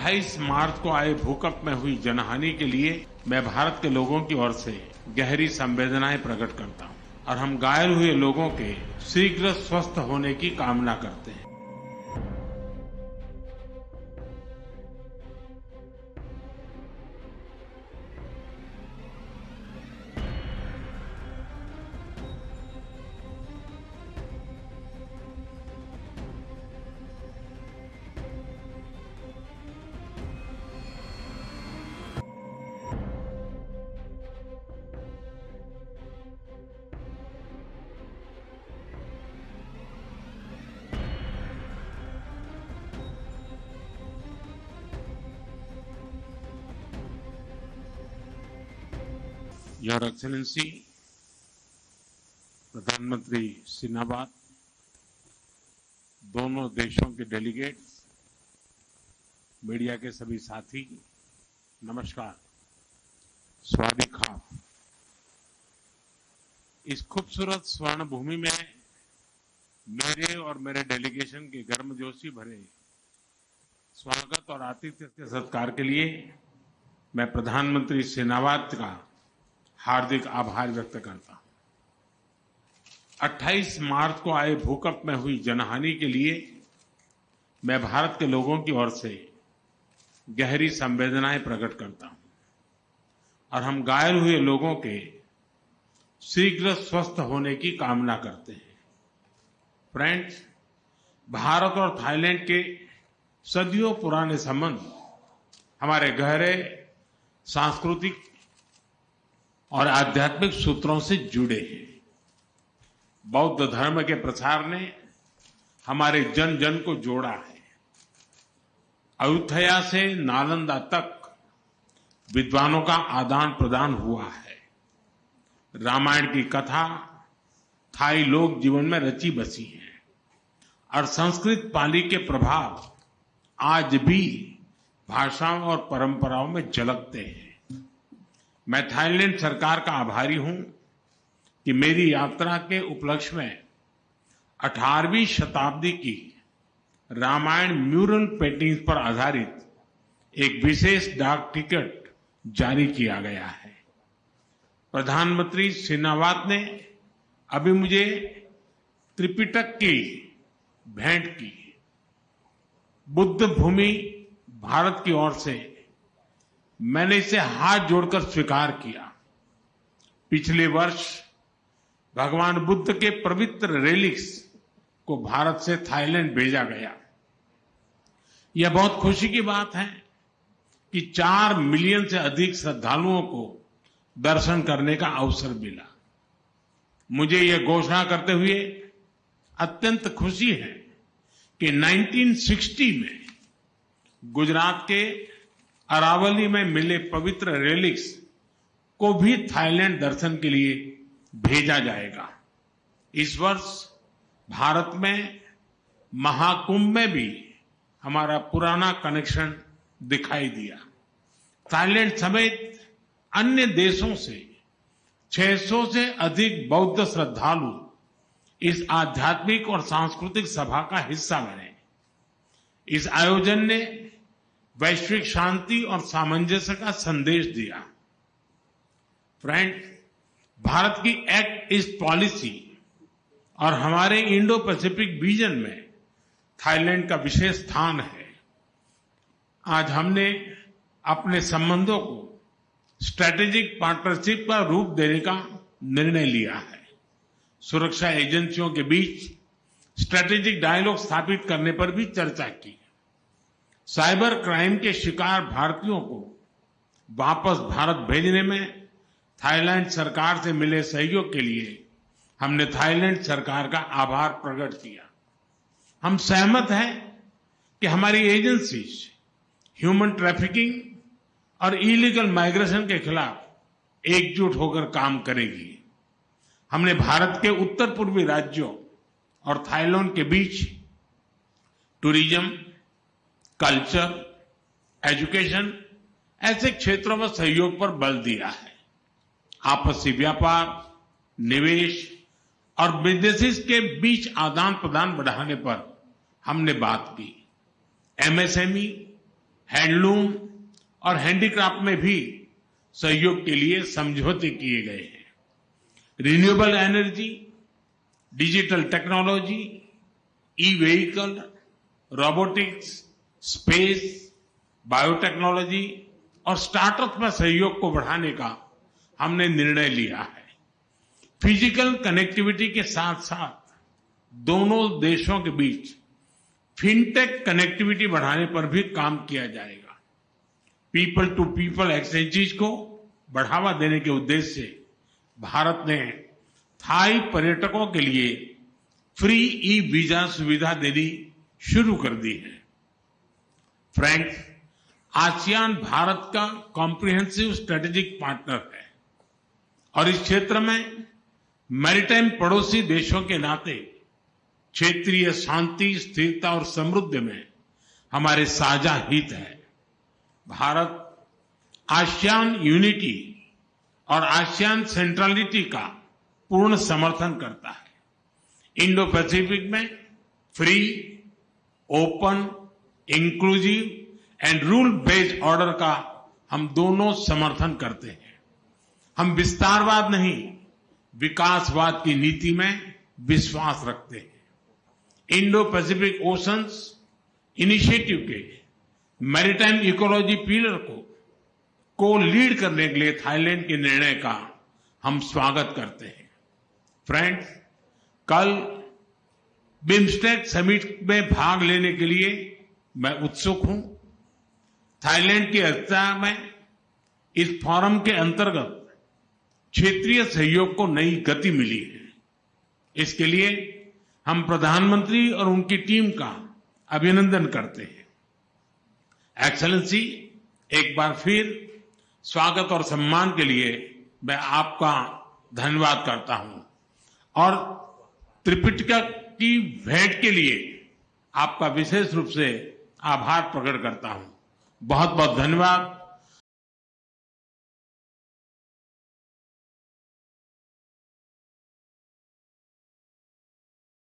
28 मार्च को आए भूकंप में हुई जनहानि के लिए मैं भारत के लोगों की ओर से गहरी संवेदनाएं प्रकट करता हूं और हम घायल हुए लोगों के शीघ्र स्वस्थ होने की कामना करते हैं। योर एक्सेलेंसी प्रधानमंत्री सिनावात, दोनों देशों के डेलीगेट्स, मीडिया के सभी साथी, नमस्कार, स्वादी खाप। इस खूबसूरत स्वर्ण भूमि में मेरे और मेरे डेलीगेशन के गर्मजोशी भरे स्वागत और आतिथ्य के सत्कार के लिए मैं प्रधानमंत्री सिनावात का हार्दिक आभार व्यक्त करता हूं। 28 मार्च को आए भूकंप में हुई जनहानि के लिए मैं भारत के लोगों की ओर से गहरी संवेदनाएं प्रकट करता हूं और हम घायल हुए लोगों के शीघ्र स्वस्थ होने की कामना करते हैं। फ्रेंड्स, भारत और थाईलैंड के सदियों पुराने संबंध हमारे गहरे सांस्कृतिक और आध्यात्मिक सूत्रों से जुड़े हैं। बौद्ध धर्म के प्रसार ने हमारे जन जन को जोड़ा है। अयोध्या से नालंदा तक विद्वानों का आदान प्रदान हुआ है। रामायण की कथा थाई लोक जीवन में रची बसी है और संस्कृत पाली के प्रभाव आज भी भाषाओं और परंपराओं में झलकते हैं। मैं थाईलैंड सरकार का आभारी हूं कि मेरी यात्रा के उपलक्ष्य में 18वीं शताब्दी की रामायण म्यूरल पेंटिंग्स पर आधारित एक विशेष डाक टिकट जारी किया गया है। प्रधानमंत्री सिनावात ने अभी मुझे त्रिपिटक की भेंट की। बुद्ध भूमि भारत की ओर से मैंने इसे हाथ जोड़कर स्वीकार किया। पिछले वर्ष भगवान बुद्ध के पवित्र रेलिक्स को भारत से थाईलैंड भेजा गया। यह बहुत खुशी की बात है कि 4 मिलियन से अधिक श्रद्धालुओं को दर्शन करने का अवसर मिला। मुझे यह घोषणा करते हुए अत्यंत खुशी है कि 1960 में गुजरात के अरावली में मिले पवित्र रेलिक्स को भी थाईलैंड दर्शन के लिए भेजा जाएगा। इस वर्ष भारत में महाकुंभ में भी हमारा पुराना कनेक्शन दिखाई दिया। थाईलैंड समेत अन्य देशों से 600 से अधिक बौद्ध श्रद्धालु इस आध्यात्मिक और सांस्कृतिक सभा का हिस्सा बने। इस आयोजन ने वैश्विक शांति और सामंजस्य का संदेश दिया। फ्रेंड, भारत की एक्ट ईस्ट पॉलिसी और हमारे इंडो पैसिफिक विजन में थाईलैंड का विशेष स्थान है। आज हमने अपने संबंधों को स्ट्रैटेजिक पार्टनरशिप का रूप देने का निर्णय लिया है। सुरक्षा एजेंसियों के बीच स्ट्रैटेजिक डायलॉग स्थापित करने पर भी चर्चा की। साइबर क्राइम के शिकार भारतीयों को वापस भारत भेजने में थाईलैंड सरकार से मिले सहयोग के लिए हमने थाईलैंड सरकार का आभार प्रकट किया। हम सहमत हैं कि हमारी एजेंसीज ह्यूमन ट्रैफिकिंग और इलीगल माइग्रेशन के खिलाफ एकजुट होकर काम करेगी। हमने भारत के उत्तर पूर्वी राज्यों और थाईलैंड के बीच टूरिज्म, कल्चर, एजुकेशन ऐसे क्षेत्रों में सहयोग पर बल दिया है। आपसी व्यापार, निवेश और बिजनेसेस के बीच आदान प्रदान बढ़ाने पर हमने बात की। एमएसएमई, हैंडलूम और हैंडीक्राफ्ट में भी सहयोग के लिए समझौते किए गए हैं। Renewable energy, digital technology, e vehicle, robotics, space, biotechnology और स्टार्टअप में सहयोग को बढ़ाने का हमने निर्णय लिया है। फिजिकल कनेक्टिविटी के साथ साथ दोनों देशों के बीच फिनटेक कनेक्टिविटी बढ़ाने पर भी काम किया जाएगा। पीपल टू पीपल एक्सचेंजेस को बढ़ावा देने के उद्देश्य से भारत ने थाई पर्यटकों के लिए फ्री ई वीजा सुविधा देनी शुरू कर दी है। फ्रेंड्स, आसियान भारत का कॉम्प्रिहेंसिव स्ट्रेटेजिक पार्टनर है और इस क्षेत्र में मैरीटाइम पड़ोसी देशों के नाते क्षेत्रीय शांति, स्थिरता और समृद्धि में हमारे साझा हित है। भारत आसियान यूनिटी और आसियान सेंट्रलिटी का पूर्ण समर्थन करता है। इंडो पैसिफिक में free, open, inclusive and rule based order का हम दोनों समर्थन करते हैं। हम विस्तारवाद नहीं, विकासवाद की नीति में विश्वास रखते हैं। इंडो पैसिफिक ओशंस इनिशिएटिव के मैरीटाइम इकोलॉजी पिलर को लीड करने के लिए थाईलैंड के निर्णय का हम स्वागत करते हैं। फ्रेंड्स, कल बिम्स्टेक समिट में भाग लेने के लिए मैं उत्सुक हूं। थाईलैंड की अध्यक्षता में इस फोरम के अंतर्गत क्षेत्रीय सहयोग को नई गति मिली है। इसके लिए हम प्रधानमंत्री और उनकी टीम का अभिनंदन करते हैं। एक्सेलेंसी, एक बार फिर स्वागत और सम्मान के लिए मैं आपका धन्यवाद करता हूं और त्रिपिटका की भेंट के लिए आपका विशेष रूप से आभार प्रकट करता हूं। बहुत बहुत धन्यवाद।